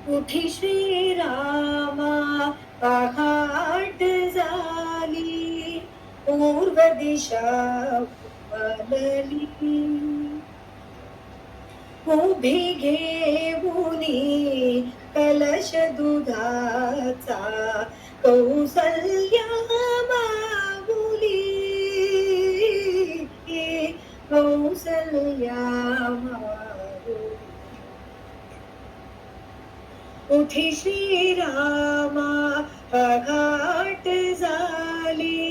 उठी श्रीरामा पहाट झाली, पूर्व दिशा उमलली. उभी घेऊनी कलश दुधाचा कौसल्या माऊली, कौसल्या माऊली. उठी श्रीरामा पहाट झाली,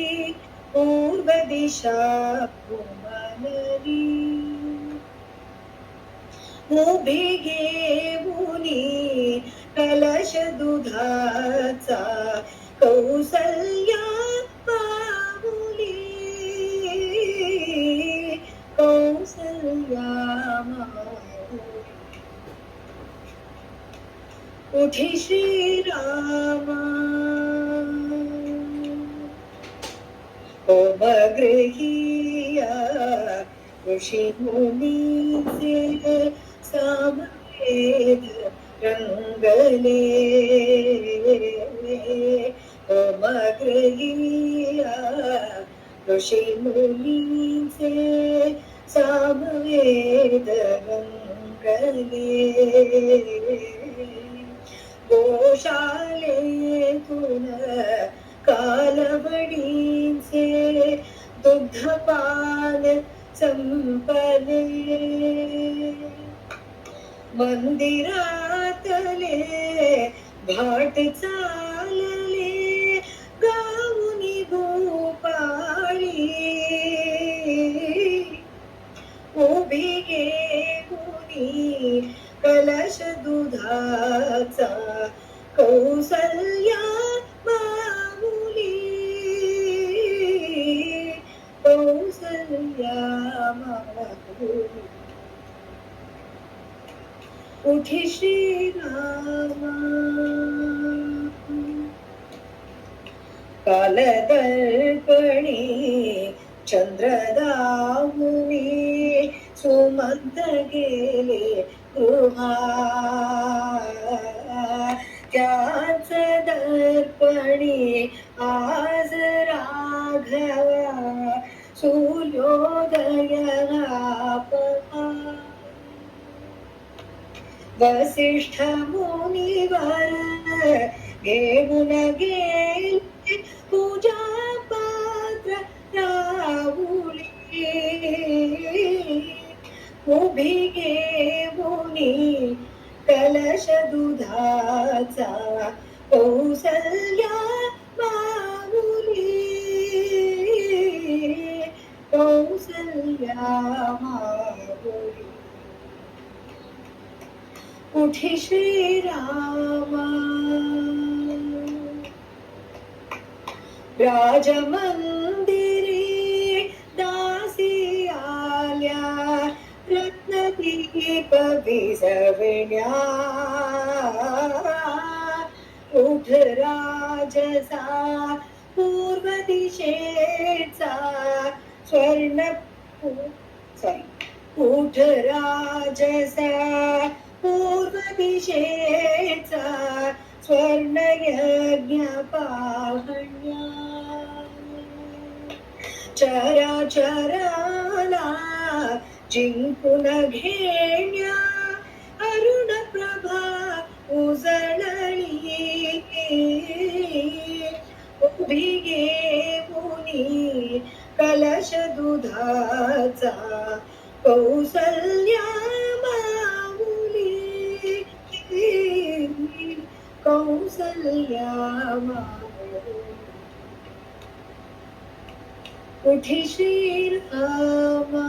पूर्व दिशा उमलली. उभी घेऊनी कलश दुधाचा कौसल्या माऊली, कौसल्या माऊली. उठी श्रीरामा होमगृहीया ऋषी मुनीचे सामवेद रंगले. होमगृहीया ऋषी मुनीचे सामवेद रंगले. गोशालेतून कालवडीचे दुग्धपान संपले. मंदिरातले भाट चालले गाऊनी गोपाळी. उभी घेऊनी कलश दुधाचा कौसल्या माऊली, कौसल्या माऊली. उठी श्रीरामा कालदर्पणी चंद्रदामुनी सुमंत गेले गृहा. त्याच दर्पणी आज राघवा सूर्योदय पहा. वसिष्ठ मुनिवर घेऊन गेले पूजा पात्र राहुली. उभी घेऊनी कलश दुधाचा कौसल्या माऊली, कौसल्या माऊली. उठी श्रीरामा राजमंदिरी दासी आल्या रत्नदीप विझविण्या. उठ राजसा पूर्व दिशेचा स्वर्ण उठ राजसा पूर्व दिशेचा स्वर्ण यज्ञ पाहण्या. चराचराला जिंकून घेण्या अरुण प्रभा उजळली. उभी घेऊनी कलश दुधाचा कौसल्या माऊली, कौसल्या माऊली. उठी श्रीरामा